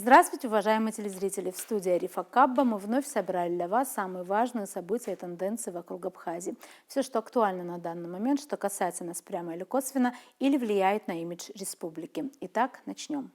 Здравствуйте, уважаемые телезрители! В студии Арифа Кабба мы вновь собрали для вас самые важные события и тенденции вокруг Абхазии. Все, что актуально на данный момент, что касается нас прямо или косвенно, или влияет на имидж республики. Итак, начнем.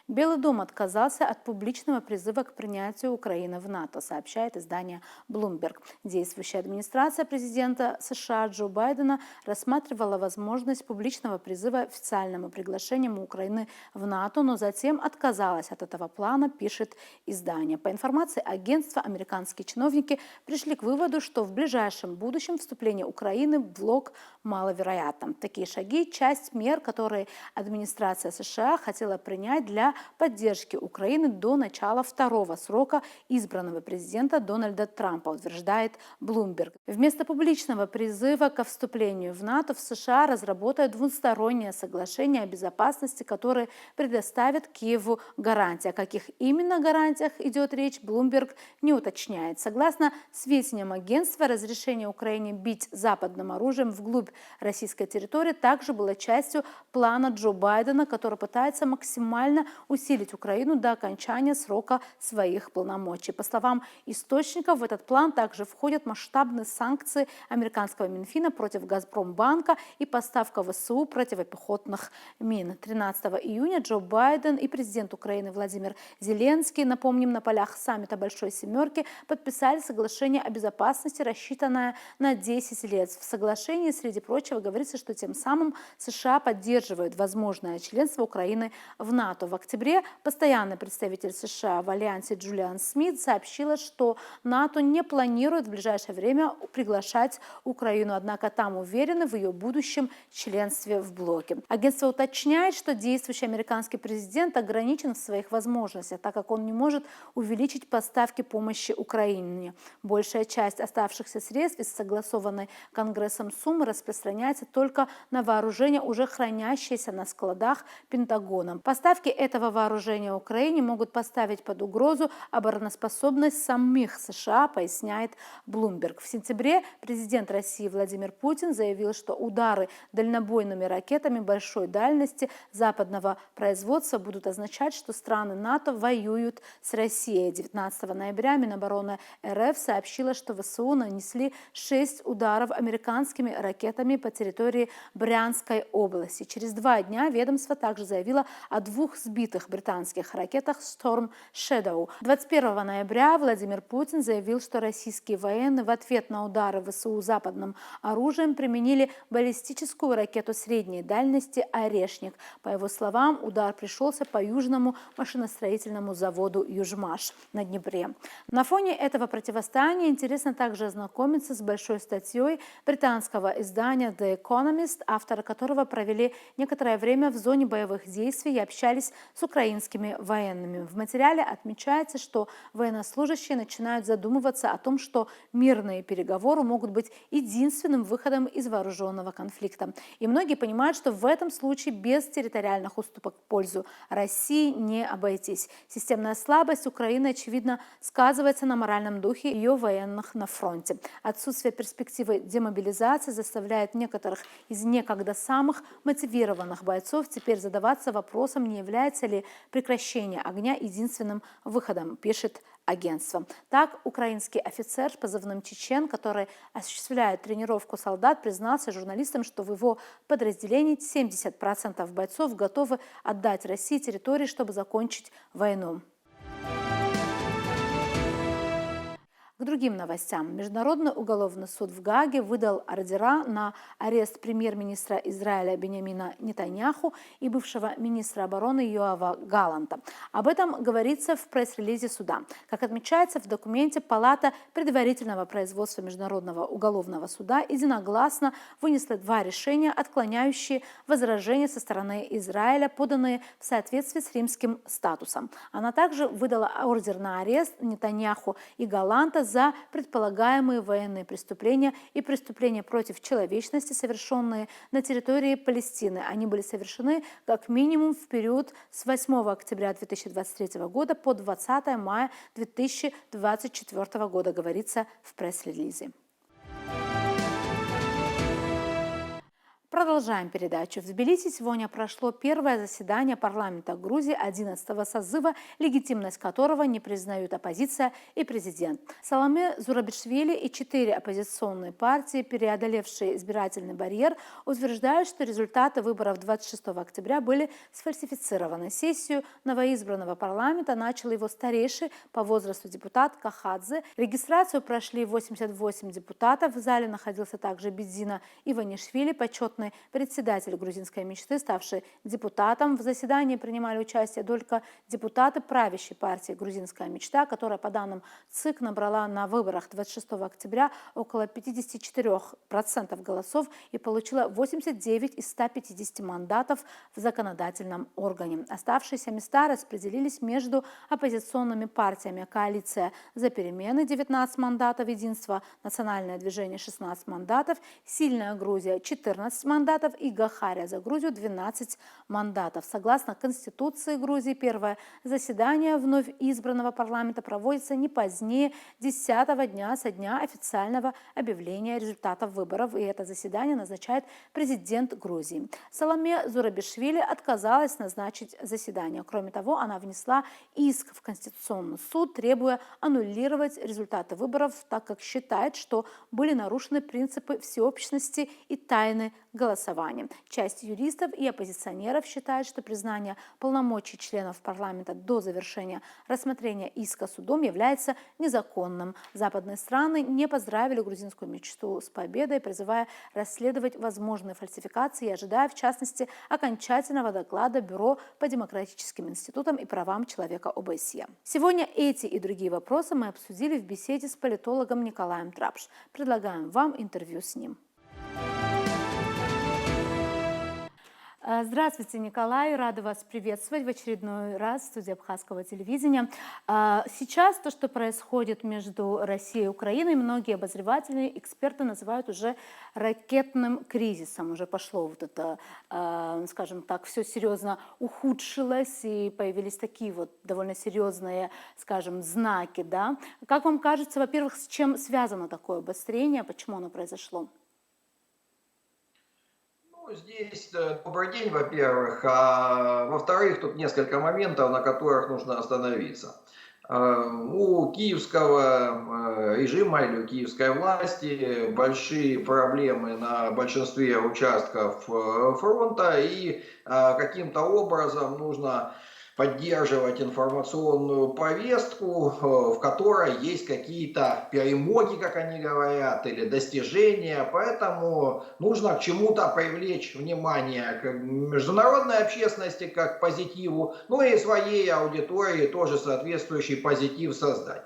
Белый дом отказался от публичного призыва к принятию Украины в НАТО, сообщает издание Bloomberg. Действующая администрация президента США Джо Байдена рассматривала возможность публичного призыва официальному приглашению Украины в НАТО, но затем отказалась от этого плана, пишет издание. По информации агентства, американские чиновники пришли к выводу, что в ближайшем будущем вступление Украины в блок маловероятно. Такие шаги – часть мер, которые администрация США хотела принять для поддержки Украины до начала второго срока избранного президента Дональда Трампа, утверждает Bloomberg. Вместо публичного призыва ко вступлению в НАТО в США разработают двустороннее соглашение о безопасности, которое предоставит Киеву гарантии. О каких именно гарантиях идет речь, Bloomberg не уточняет. Согласно сведениям агентства, разрешение Украине бить западным оружием вглубь российской территории также было частью плана Джо Байдена, который пытается максимально усилить Украину до окончания срока своих полномочий. По словам источников, в этот план также входят масштабные санкции американского Минфина против Газпромбанка и поставка в ВСУ противопехотных мин. 13 июня Джо Байден и президент Украины Владимир Зеленский, напомним, на полях саммита Большой Семерки подписали соглашение о безопасности, рассчитанное на 10 лет. В соглашении, среди прочего, говорится, что тем самым США поддерживают возможное членство Украины в НАТО. В октябре постоянный представитель США в альянсе Джулиан Смит сообщила, что НАТО не планирует в ближайшее время приглашать Украину, однако там уверены в ее будущем членстве в блоке. Агентство уточняет, что действующий американский президент ограничен в своих возможностях, так как он не может увеличить поставки помощи Украине. Большая часть оставшихся средств из согласованной Конгрессом суммы распространяется только на вооружение, уже хранящееся на складах Пентагона. Поставки этого вооружения Украине могут поставить под угрозу обороноспособность самих США, поясняет Bloomberg. В сентябре президент России Владимир Путин заявил, что удары дальнобойными ракетами большой дальности западного производства будут означать, что страны НАТО воюют с Россией. 19 ноября Минобороны РФ сообщила, что ВСУ нанесли 6 ударов американскими ракетами по территории Брянской области. Через 2 дня ведомство также заявило о 2 сбитых британских ракетах Storm Shadow. 21 ноября Владимир Путин заявил, что российские военные в ответ на удары ВСУ западным оружием применили баллистическую ракету средней дальности «Орешник». По его словам, удар пришелся по южному машиностроительному заводу «Южмаш» на Днепре. На фоне этого противостояния интересно также ознакомиться с большой статьей британского издания The Economist, авторы которого провели некоторое время в зоне боевых действий и общались с украинскими военными. В материале отмечается, что военнослужащие начинают задумываться о том, что мирные переговоры могут быть единственным выходом из вооруженного конфликта. И многие понимают, что в этом случае без территориальных уступок в пользу России не обойтись. Системная слабость Украины, очевидно, сказывается на моральном духе ее военных на фронте. Отсутствие перспективы демобилизации заставляет некоторых из некогда самых мотивированных бойцов теперь задаваться вопросом, не является ли прекращение огня единственным выходом, пишет агентство. Так, украинский офицер с позывным «Чечен», который осуществляет тренировку солдат, признался журналистам, что в его подразделении 70% бойцов готовы отдать России территории, чтобы закончить войну. К другим новостям. Международный уголовный суд в Гааге выдал ордера на арест премьер-министра Израиля Биньямина Нетаньяху и бывшего министра обороны Йоава Галланта. Об этом говорится в пресс-релизе суда. Как отмечается в документе, Палата предварительного производства Международного уголовного суда единогласно вынесла 2 решения, отклоняющие возражения со стороны Израиля, поданные в соответствии с римским статусом. Она также выдала ордер на арест Нетаньяху и Галланта за предполагаемые военные преступления и преступления против человечности, совершенные на территории Палестины. Они были совершены как минимум в период с 8 октября 2023 года по 20 мая 2024 года, говорится в пресс-релизе. Продолжаем передачу. В Тбилиси сегодня прошло первое заседание парламента Грузии 11-го созыва, легитимность которого не признают оппозиция и президент. Саломе Зурабишвили и 4 оппозиционные партии, преодолевшие избирательный барьер, утверждают, что результаты выборов 26 октября были сфальсифицированы. Сессию новоизбранного парламента начал его старейший по возрасту депутат Кахадзе. Регистрацию прошли 88 депутатов. В зале находился также Бедзина Иванишвили, почетный председатель грузинской мечты, ставший депутатом. В заседании принимали участие только депутаты правящей партии «Грузинская мечта», которая, по данным ЦИК, набрала на выборах 26 октября около 54% голосов и получила 89 из 150 мандатов в законодательном органе. Оставшиеся места распределились между оппозиционными партиями: «Коалиция за перемены» 19 мандатов, «Единство», «Национальное движение» 16 мандатов, «Сильная Грузия» 14 мандатов и «Гахария за Грузию» 12 мандатов. Согласно Конституции Грузии, первое заседание вновь избранного парламента проводится не позднее 10-го дня со дня официального объявления результатов выборов, и это заседание назначает президент Грузии. Саломе Зурабишвили отказалась назначить заседание. Кроме того, она внесла иск в Конституционный суд, требуя аннулировать результаты выборов, так как считает, что были нарушены принципы всеобщности и тайны голосования. Часть юристов и оппозиционеров считает, что признание полномочий членов парламента до завершения рассмотрения иска судом является незаконным. Западные страны не поздравили грузинскую мечту с победой, призывая расследовать возможные фальсификации и ожидая, в частности, окончательного доклада Бюро по демократическим институтам и правам человека ОБСЕ. Сегодня эти и другие вопросы мы обсудили в беседе с политологом Николаем Трапш. Предлагаем вам интервью с ним. Здравствуйте, Николай. Рада вас приветствовать в очередной раз в студии Абхазского телевидения. Сейчас то, что происходит между Россией и Украиной, многие обозреватели, эксперты называют уже ракетным кризисом. Уже пошло вот это, скажем так, все серьезно ухудшилось, и появились такие вот довольно серьезные, скажем, знаки. Да? Как вам кажется, во-первых, с чем связано такое обострение, почему оно произошло? Здесь добрый день, во-первых, а во-вторых, тут несколько моментов, на которых нужно остановиться. У киевского режима или у киевской власти большие проблемы на большинстве участков фронта, и каким-то образом нужно поддерживать информационную повестку, в которой есть какие-то перемоги, как они говорят, или достижения. Поэтому нужно к чему-то привлечь внимание к международной общественности, как к позитиву, ну и своей аудитории тоже соответствующий позитив создать.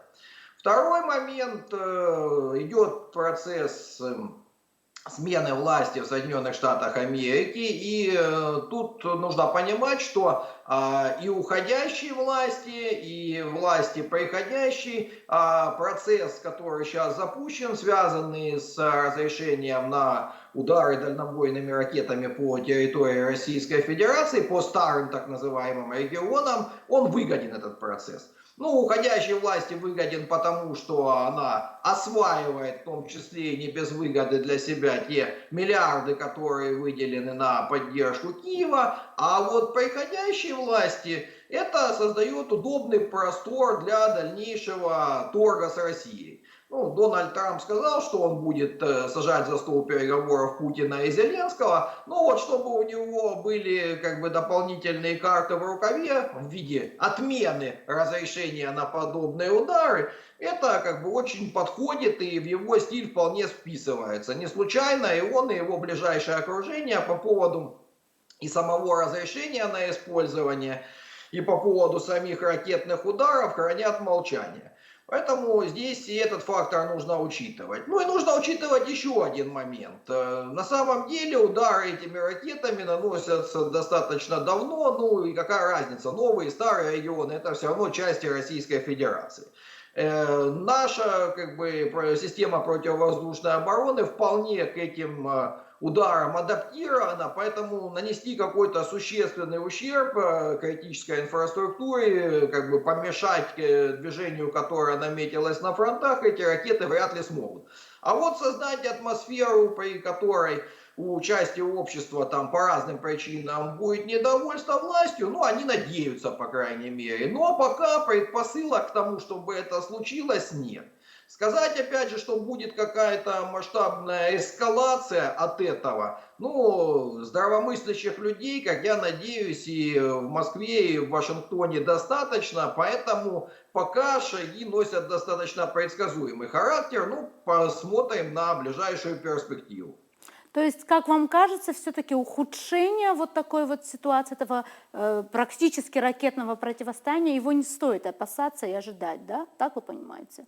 Второй момент, идет процесс смены власти в Соединенных Штатах Америки, и тут нужно понимать, что и уходящие власти, и власти приходящие, процесс, который сейчас запущен, связанный с разрешением на удары дальнобойными ракетами по территории Российской Федерации, по старым так называемым регионам, он выгоден, этот процесс. Ну, уходящей власти выгоден потому, что она осваивает, в том числе и не без выгоды для себя, те миллиарды, которые выделены на поддержку Киева, а вот приходящей власти это создает удобный простор для дальнейшего торга с Россией. Ну, Дональд Трамп сказал, что он будет сажать за стол переговоров Путина и Зеленского, но вот чтобы у него были как бы дополнительные карты в рукаве в виде отмены разрешения на подобные удары, это как бы очень подходит и в его стиль вполне вписывается. Не случайно и он, и его ближайшее окружение по поводу и самого разрешения на использование, и по поводу самих ракетных ударов хранят молчание. Поэтому здесь и этот фактор нужно учитывать. Ну и нужно учитывать еще один момент. На самом деле удары этими ракетами наносятся достаточно давно. Ну и какая разница, новые, старые регионы, это все равно части Российской Федерации. Наша как бы система противовоздушной обороны вполне к этим ударам адаптирована, поэтому нанести какой-то существенный ущерб критической инфраструктуре, как бы помешать движению, которое наметилось на фронтах, эти ракеты вряд ли смогут. А вот создать атмосферу, при которой у части общества там по разным причинам будет недовольство властью, ну, они надеются, по крайней мере. Но пока предпосылок к тому, чтобы это случилось, нет. Сказать, опять же, что будет какая-то масштабная эскалация от этого, ну, здравомыслящих людей, как я надеюсь, и в Москве, и в Вашингтоне достаточно, поэтому пока шаги носят достаточно предсказуемый характер, ну, посмотрим на ближайшую перспективу. То есть, как вам кажется, все-таки ухудшение вот такой вот ситуации, этого практически ракетного противостояния, его не стоит опасаться и ожидать, да? Так вы понимаете?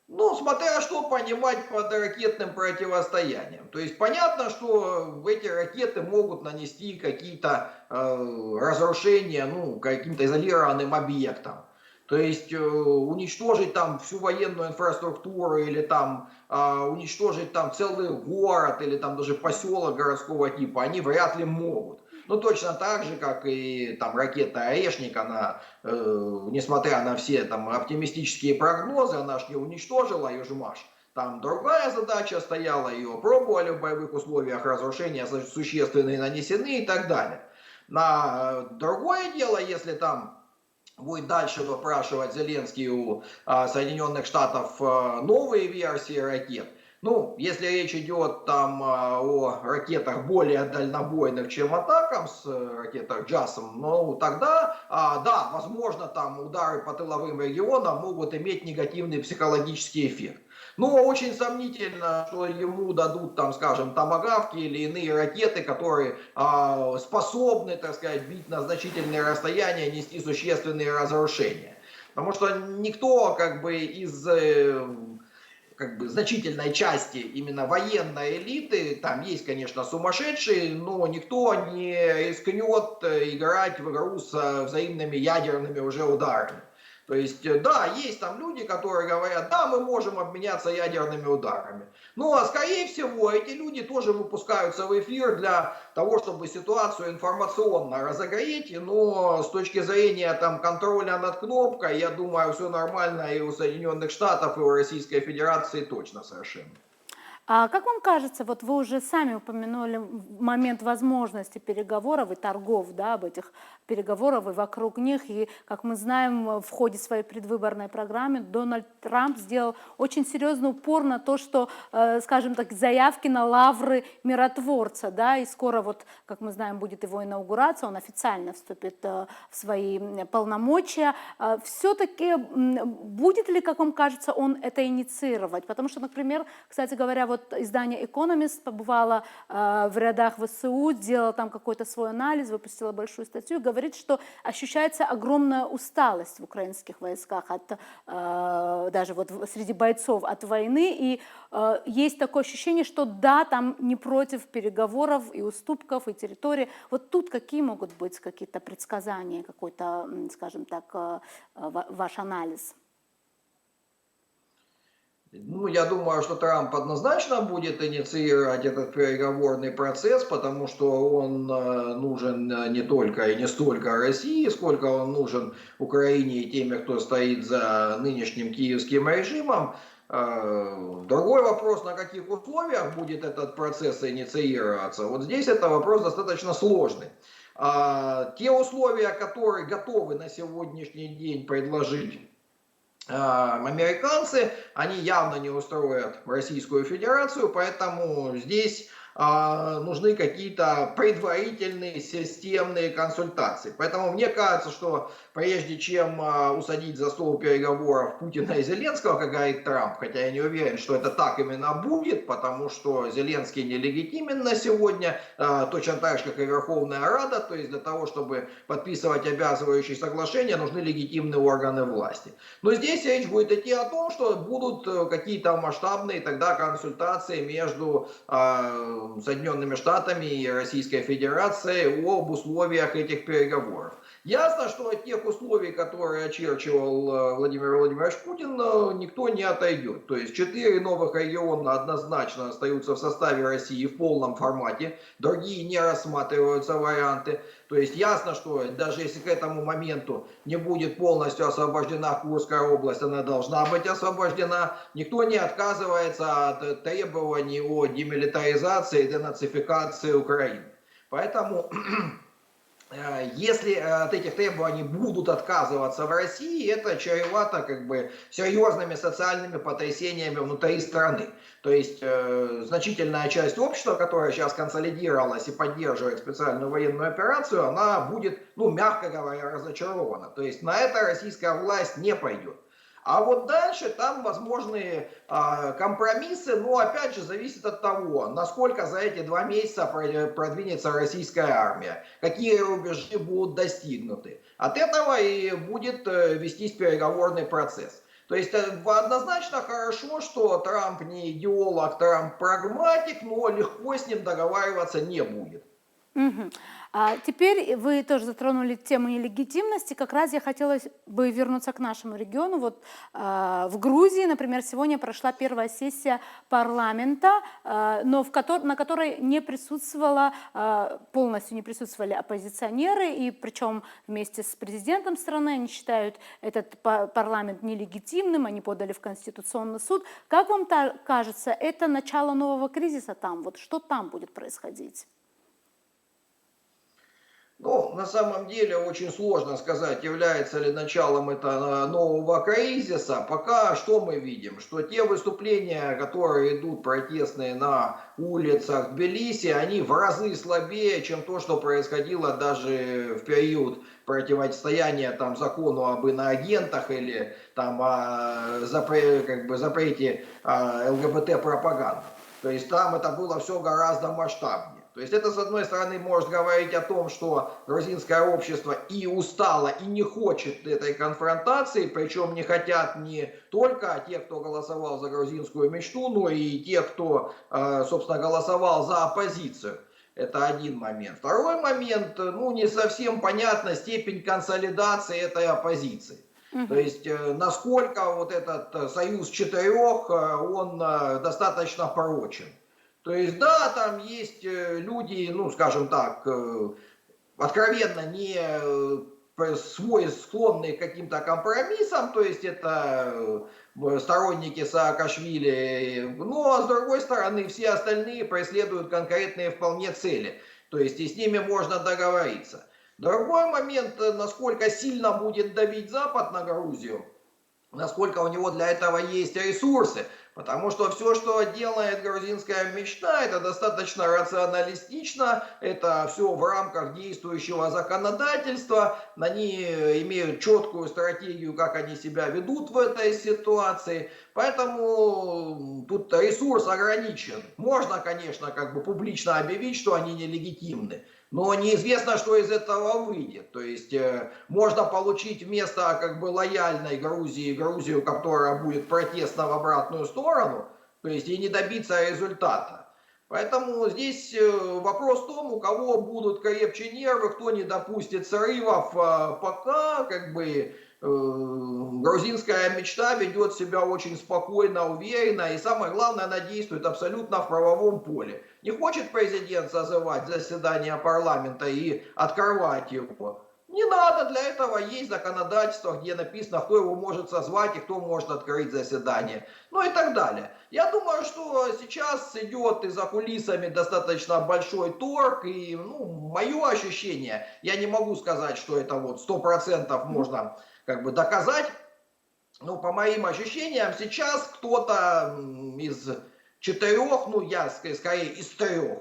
Ну, смотря что понимать под ракетным противостоянием. То есть понятно, что эти ракеты могут нанести какие-то разрушения, ну, каким-то изолированным объектам. То есть уничтожить там всю военную инфраструктуру или там уничтожить там целый город или там даже поселок городского типа, они вряд ли могут. Ну, точно так же, как и там ракета «Орешник», она, несмотря на все там оптимистические прогнозы, она ж не уничтожила ее «Жмаш». Там другая задача стояла, ее пробовали в боевых условиях, разрушения существенные нанесены и так далее. На другое дело, если там будет дальше выпрашивать Зеленский у Соединенных Штатов новые версии ракет. Ну, если речь идет там о ракетах более дальнобойных, чем Атакамс, ракетах Джасом, ну, тогда, да, возможно, там удары по тыловым регионам могут иметь негативный психологический эффект. Но очень сомнительно, что ему дадут, там, скажем, томагавки или иные ракеты, которые способны, так сказать, бить на значительные расстояния, нести существенные разрушения. Потому что никто, как бы, из как бы значительной части именно военной элиты, там есть, конечно, сумасшедшие, но никто не рискнет играть в игру с взаимными ядерными уже ударами. То есть, да, есть там люди, которые говорят, да, мы можем обменяться ядерными ударами. Ну, а скорее всего, эти люди тоже выпускаются в эфир для того, чтобы ситуацию информационно разогреть. Но с точки зрения там контроля над кнопкой, я думаю, все нормально и у Соединенных Штатов, и у Российской Федерации точно совершенно. А как вам кажется, вот вы уже сами упомянули момент возможности переговоров и торгов, да, об этих переговорах и вокруг них, и, как мы знаем, в ходе своей предвыборной программы Дональд Трамп сделал очень серьезный упор на то, что, скажем так, заявки на лавры миротворца, да, и скоро вот, как мы знаем, будет его инаугурация, он официально вступит в свои полномочия. Все-таки будет ли, как вам кажется, он это инициировать? Потому что, например, кстати говоря, вот издание Economist побывало в рядах ВСУ, сделало там какой-то свой анализ, выпустило большую статью, говорит, что ощущается огромная усталость в украинских войсках, даже вот среди бойцов от войны, и есть такое ощущение, что да, там не против переговоров и уступков, и территории. Вот тут какие могут быть какие-то предсказания, какой-то, скажем так, ваш анализ? Ну, я думаю, что Трамп однозначно будет инициировать этот переговорный процесс, потому что он нужен не только и не столько России, сколько он нужен Украине и теми, кто стоит за нынешним киевским режимом. Другой вопрос, на каких условиях будет этот процесс инициироваться. Вот здесь это вопрос достаточно сложный. Те условия, которые готовы на сегодняшний день предложить американцы, они явно не устроят Российскую Федерацию, поэтому здесь нужны какие-то предварительные системные консультации. Поэтому мне кажется, что прежде чем усадить за стол переговоров Путина и Зеленского, как говорит Трамп, хотя я не уверен, что это так именно будет, потому что Зеленский нелегитимен на сегодня, точно так же, как и Верховная Рада, то есть для того, чтобы подписывать обязывающие соглашения, нужны легитимные органы власти. Но здесь речь будет идти о том, что будут какие-то масштабные тогда консультации между Соединенными Штатами и Российской Федерацией об условиях этих переговоров. Ясно, что от тех условий, которые очерчивал Владимир Владимирович Путин, никто не отойдет. То есть 4 новых региона однозначно остаются в составе России в полном формате, другие не рассматриваются варианты. То есть ясно, что даже если к этому моменту не будет полностью освобождена Курская область, она должна быть освобождена. Никто не отказывается от требований о демилитаризации и денацификации Украины. Поэтому если от этих требований будут отказываться в России, это чревато как бы серьезными социальными потрясениями внутри страны. То есть значительная часть общества, которая сейчас консолидировалась и поддерживает специальную военную операцию, она будет, ну, мягко говоря, разочарована. То есть на это российская власть не пойдет. А вот дальше там возможны компромиссы, но опять же зависит от того, насколько за эти 2 месяца продвинется российская армия, какие рубежи будут достигнуты. От этого и будет вестись переговорный процесс. То есть однозначно хорошо, что Трамп не идеолог, Трамп прагматик, но легко с ним договариваться не будет. Мгм. А теперь вы тоже затронули тему нелегитимности. Как раз я хотела бы вернуться к нашему региону. Вот в Грузии, например, сегодня прошла первая сессия парламента, но на которой не присутствовала, полностью не присутствовали оппозиционеры, и причем вместе с президентом страны они считают этот парламент нелегитимным, они подали в Конституционный суд. Как вам кажется, это начало нового кризиса там? Вот что там будет происходить? Ну, на самом деле очень сложно сказать, является ли началом это нового кризиса. Пока что мы видим, что те выступления, которые идут протестные на улицах Тбилиси, они в разы слабее, чем то, что происходило даже в период противостояния там закону об иноагентах или там о запрете ЛГБТ-пропаганды. То есть там это было все гораздо масштабнее. То есть это, с одной стороны, может говорить о том, что грузинское общество и устало, и не хочет этой конфронтации, причем не хотят не только те, кто голосовал за грузинскую мечту, но и те, кто, собственно, голосовал за оппозицию. Это один момент. Второй момент, ну, не совсем понятна степень консолидации этой оппозиции. То есть, насколько вот этот союз четырех, он достаточно порочен. То есть, да, там есть люди, ну, скажем так, откровенно не склонные к каким-то компромиссам, то есть это сторонники Саакашвили, но с другой стороны все остальные преследуют конкретные вполне цели, то есть и с ними можно договориться. Другой момент, насколько сильно будет давить Запад на Грузию, насколько у него для этого есть ресурсы, потому что все, что делает грузинская мечта, это достаточно рационалистично, это все в рамках действующего законодательства, они имеют четкую стратегию, как они себя ведут в этой ситуации, поэтому тут ресурс ограничен. Можно, конечно, как бы публично объявить, что они нелегитимны, но неизвестно, что из этого выйдет. То есть можно получить вместо как бы лояльной Грузии, Грузию, которая будет протестна в обратную сторону, то есть и не добиться результата. Поэтому здесь вопрос в том, у кого будут крепче нервы, кто не допустит срывов, пока как бы грузинская мечта ведет себя очень спокойно, уверенно, и самое главное, она действует абсолютно в правовом поле. Не хочет президент созывать заседание парламента и открывать его? Не надо, для этого есть законодательство, где написано, кто его может созвать и кто может открыть заседание. Ну и так далее. Я думаю, что сейчас идет и за кулисами достаточно большой торг, и ну, мое ощущение, я не могу сказать, что это вот 100% можно как бы доказать, но по моим ощущениям сейчас кто-то из четырех, ну я скорее из трех,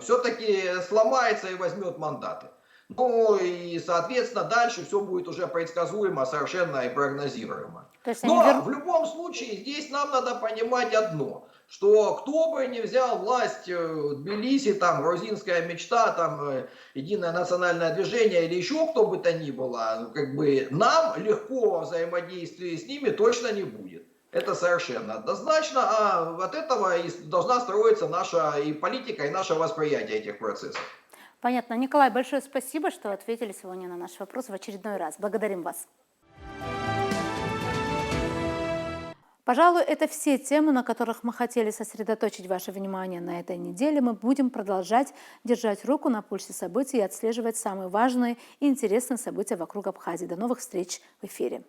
все-таки сломается и возьмет мандаты. Ну и, соответственно, дальше все будет уже предсказуемо совершенно и прогнозируемо. То есть Но в любом случае здесь нам надо понимать одно, что кто бы ни взял власть в Тбилиси, там грузинская мечта, там единое национальное движение или еще кто бы то ни было, как бы нам легко взаимодействие с ними точно не будет. Это совершенно однозначно, а от этого и должна строиться наша и политика, и наше восприятие этих процессов. Понятно. Николай, большое спасибо, что ответили сегодня на наш вопрос в очередной раз. Благодарим вас. Пожалуй, это все темы, на которых мы хотели сосредоточить ваше внимание на этой неделе. Мы будем продолжать держать руку на пульсе событий и отслеживать самые важные и интересные события вокруг Абхазии. До новых встреч в эфире.